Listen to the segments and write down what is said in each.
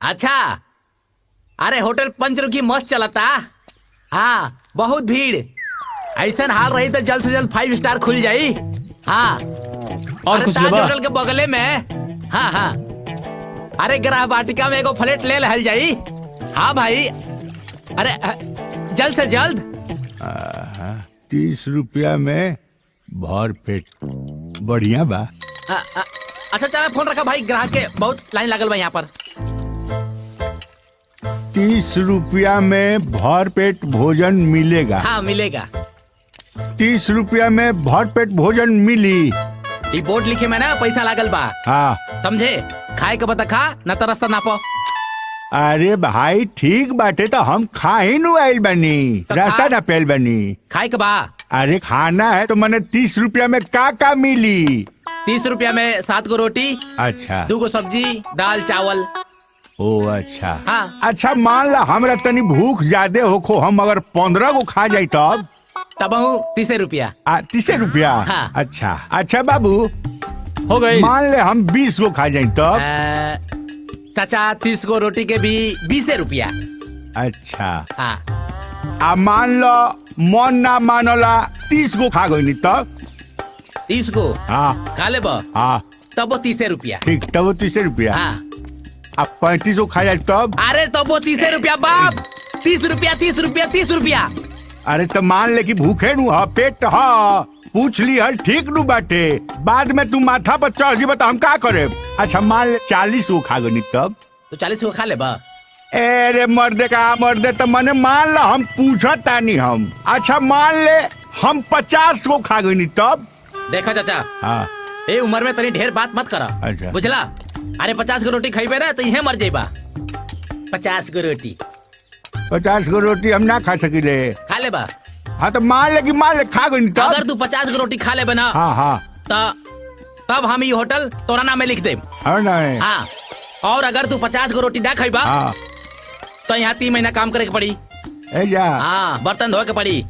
अच्छा, अरे होटल पंचरुखी मस्त चलता। हाँ, बहुत भीड़। ऐसा हाल रही तो जल्द से जल्द 5 स्टार खुल जाई। हाँ, और कुछ लेबा? होटल के बगले में। हाँ हाँ, अरे ग्रह वाटिका में एगो फ्लैट ले लहल जाई। हाँ भाई, अरे जल्द से जल्द। 30 रुपया में भर पेट, बढ़िया बा। अच्छा चला, फोन रखा भाई, ग्राहक के बहुत लाइन लागल बा यहाँ पर। 30 रुपया में भर पेट भोजन मिलेगा? हाँ मिलेगा। 30 रुपया में भर पेट भोजन मिली? ये बोर्ड लिखे में ना पैसा लागल बा। हाँ समझे, खाए के बता खा, न तो रास्ता नापो। अरे भाई ठीक बाटे, तो हम खा ही नु आइल बनी, तो रास्ता खा। ना पेल बनी। खाए के बा। अरे खाना है तो मैंने 30 रुपया में का मिली? 30 रुपया में 7 गो रोटी, अच्छा 2 गो सब्जी, दाल चावल। ओ अच्छा। हाँ। अच्छा मान ला हमरा तनी भूख ज्यादा होखो, हम अगर 15 गो खा जाई तब 30 रुपया। 30 रुपया? हाँ। अच्छा अच्छा बाबू, हो गई। मान ले हम 20 गो खा जाई तब? चाचा 30 गो रोटी के भी 20 रुपया। अच्छा, हाँ। आ मान लो मन ना मानला 30 गो खा गई तब? 30 गो हाँ खा ले बा, हाँ तब 30 रुपया। ठीक, तब वो 30 रुपया। हाँ। अब 35 गो खा जाए तब? अरे तब 30 रुपया बाप। 30 रुपया 30 रुपया 30 रुपया। अरे तो मान ले कि भूखे नु हा, पेट हा, पूछ ली हल ठीक नु बाटे, बाद में तू माथा पर चढ़ जी तो हम का करे? अच्छा मान ले 40 गो खा गई तब? तो 40 गो खा ले बा। अरे मर्दे का मर्दे, तो मैंने मान ला हम पूछत तानी हम। अच्छा मान ले हम 50 गो खा गई तब? देखो चाचा, हाँ ए उम्र में तनी ढेर बात मत करा। अच्छा। बुझला? अरे 50 गो रोटी खाइबे ना तो यही मर जाइबा। 50 गो रोटी 50 गो रोटी हम ना खा सकिले। खा ले बा। हाँ तो मान ले खा गई तब? अगर तू 50 गो रोटी खा ले ना, हाँ हाँ तब हम ये होटल तोरा नाम में लिख दे। हाँ, और अगर तू 50 गो रोटी ना खाइबा, हाँ तो यहाँ 3 महीना काम करे के पड़ी। ए जा। हाँ, बर्तन धोए के पड़ी।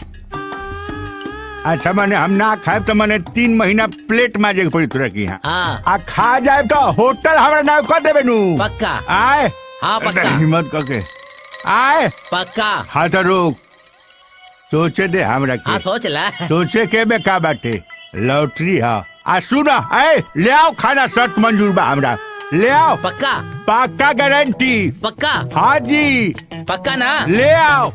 अच्छा मैंने हम ना खाए तो मैंने 3 महीना प्लेट माजे के पड़ी तुरा की। हाँ हाँ। आ खा जाए तो होटल हमारा नाम कर देबे नु? पक्का। आए? हाँ पक्का। हिम्मत करके आए? पक्का। हाँ तो रुक, सोचे दे हमरा के। हाँ सोच ला। सोचे के बे का बाटे, लॉटरी हा। आ सुना, ए ले आओ खाना, शर्त मंजूर बा हमरा, ले आओ। पक्का। पक्का गारंटी? पक्का। हाँ जी पक्का ना? ले आओ,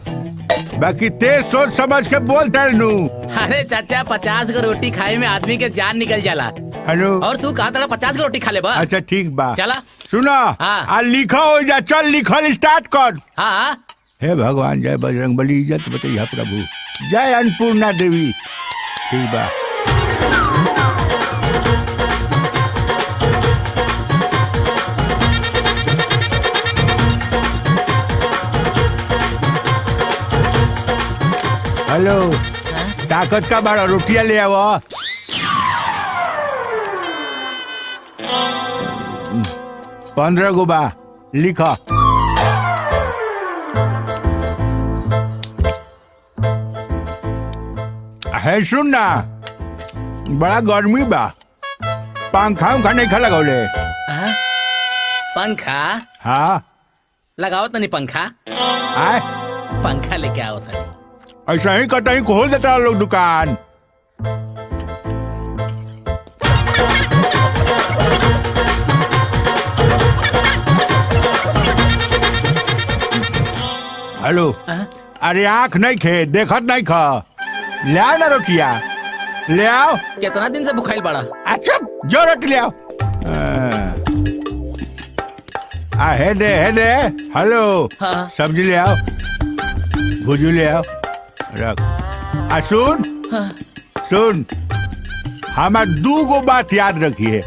बाकी तेज सोच समझ के बोल नु। अरे चाचा 50 गो रोटी खाए में आदमी के जान निकल जाला। हेलो। और तू कहा था 50 गो रोटी खा ले बा। अच्छा ठीक बा, चला। सुना। हाँ। आ लिखो हो जा, चल लिखल स्टार्ट कर। हाँ। हे भगवान, जय बजरंग बली, इज्जत बताइए प्रभु, जय अन्नपूर्णा देवी। ठीक बा। हेलो, ताकत का बड़ा रोटियां ले आओ। 15 गो बा, लिखा। है सुन ना, बड़ा गर्मी बा, पंखा उखा नहीं खा लगौले? पंखा? हाँ लगाओ तनी पंखा। आए? पंखा लेके आओ तनी। ऐसा ही कहीं खोल देता लोग दुकान। हेलो। अरे आँख नहीं खे, देखत नहीं खा, ले आओ ना रोटिया, ले आओ। कितना दिन से भुखाइल बड़ा? अच्छा जो रोटी ले आओ। हे दे। हेलो। हाँ। सब्जी ले आओ, भुजू ले आओ, रख। सुन। हाँ। सुन, हमार 2 गो बात याद रखिए,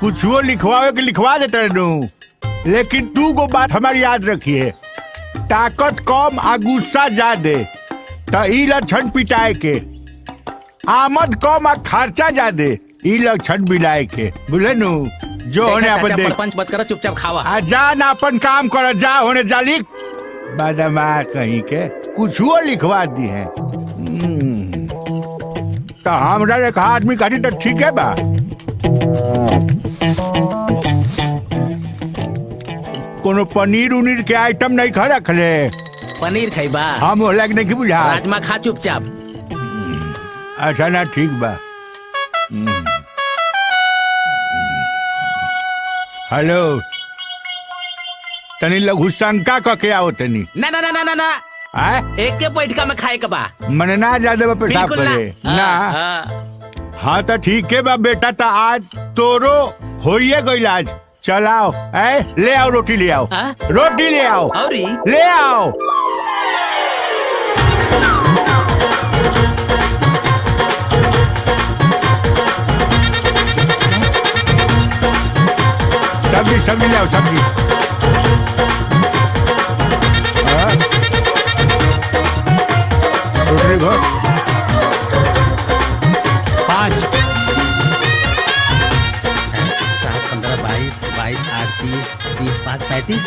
कुछ वो लिखवावे के लिखवा देते नु, लेकिन 2 गो बात हमारी याद रखिए, ताकत कम आ गुस्सा ज्यादा, तो ई लक्षण पिटाए के, आमद कम आ खर्चा ज्यादा, ई लक्षण बिलाए के, बुझे नु? जो होने अपन देख। पंच मत करो, चुपचाप खावा। जा ना अपन काम कर, जा होने जा लिख। बदमा कहीं के कुछ वो लिखवा दी है। तो हमरा एक आदमी कही तो ठीक है बा। कोनो पनीर उनीर के आइटम नहीं खा रखले। पनीर खैबा? हम होला के नहीं बुझा। राजमा खा चुपचाप। अच्छा ना ठीक बा। हेलो तनी लघु शंका के आओ तनी। ना ना ना ना ना ना एक के बैठका में खाए के बा। मने ना ज्यादा पेशाब बिल्कुल करे ना। ना। हाँ तो ठीक है बा बेटा, तो आज तोरो होइए गइल आज। चलाओ ले आओ रोटी ले आओ। रोटी ले आओ और ले आओ। सब्जी सब्जी ले आओ सब्जी। रोटी घो 5 7 15 22 22 8 30 30 5 35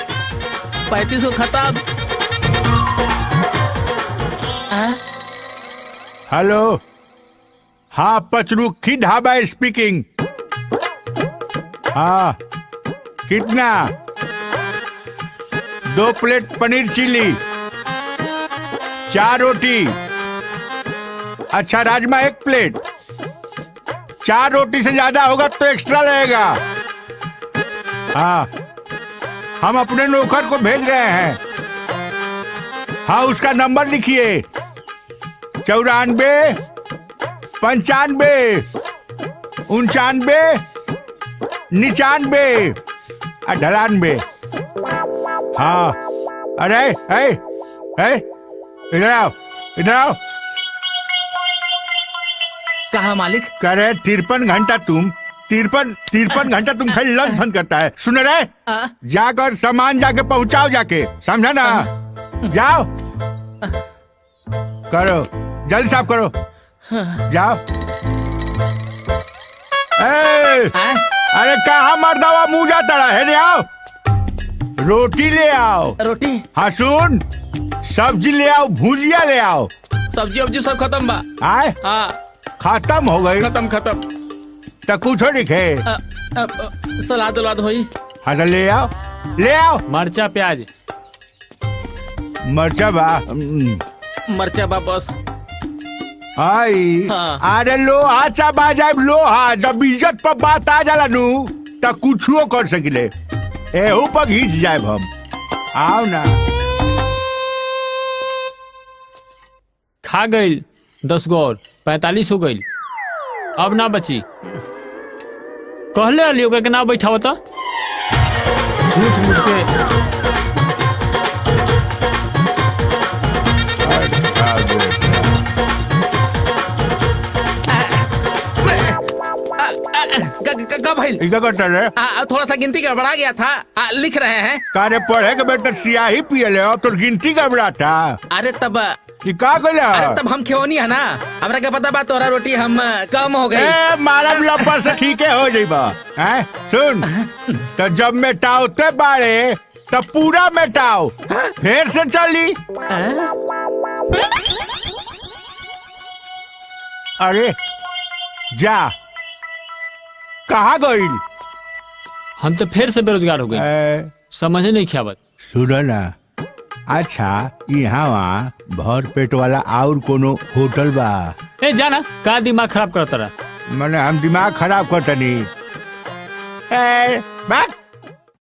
35 को खत्म। हेलो हाँ पचरुखी ढाबा स्पीकिंग। हाँ कितना? 2 प्लेट पनीर चिली, 4 रोटी। अच्छा राजमा 1 प्लेट। 4 रोटी से ज्यादा होगा तो एक्स्ट्रा रहेगा। हाँ हम अपने नौकर को भेज रहे हैं। हाँ उसका नंबर लिखिए 94 95 99 99 98। हाँ अरे इधर आओ इधर आओ। कहा मालिक? करे 53 घंटा तुम 53 घंटा तुम खाली लंच बंद करता है। सुन रहे जाकर सामान जाके पहुंचाओ जाके, समझा ना? जाओ करो जल्दी साफ करो जाओ। अरे कहाँ मर्दावा मुँह जाता है रे? आओ रोटी ले आओ। रोटी? हाँ सुन सब्जी ले आओ, भुजिया ले आओ। सब्जी वब्जी सब खत्म बा। आए खत्म हो गई? खत्म। तो कुछ लिखे सलाद उलाद होई? हाँ तो ले आओ। मरचा प्याज मरचा बा मरचा बा बस। आई हाँ। अरे लोहा चाबा जाए लोहा, जब इज्जत पर बात आ जाला नु तो कुछो कर सकिले। एहू पर घिस जाए हम। आओ ना। खा गई 10 गो और 45 हो गई। अब ना बची। कहले अलियो के ना बैठाओ तो झूठ मूठ के। थोड़ा सा गिनती गड़बड़ा गया था। लिख रहे हैं। कारे पढ़े के बेटा सियाही पिए ले तो गिनती गड़बड़ाता। अरे तब का गया? अरे तब हम खेवनी है ना, हमरा क्या पता बा तोरा रोटी हम कम हो गई। मारम लपा से ठीक है हो जाइबा। सुन तो जब मेटाओते बारे तब पूरा मेटाओ, फिर से चली। अरे जा कहाँ गई? हम तो फिर से बेरोजगार हो गए। समझ नहीं ख्याबत। सुनो ना अच्छा यहाँ वहाँ भर पेट वाला और कोनो होटल बा? जाना का दिमाग खराब करता रहा। मैंने हम दिमाग खराब करता नहीं।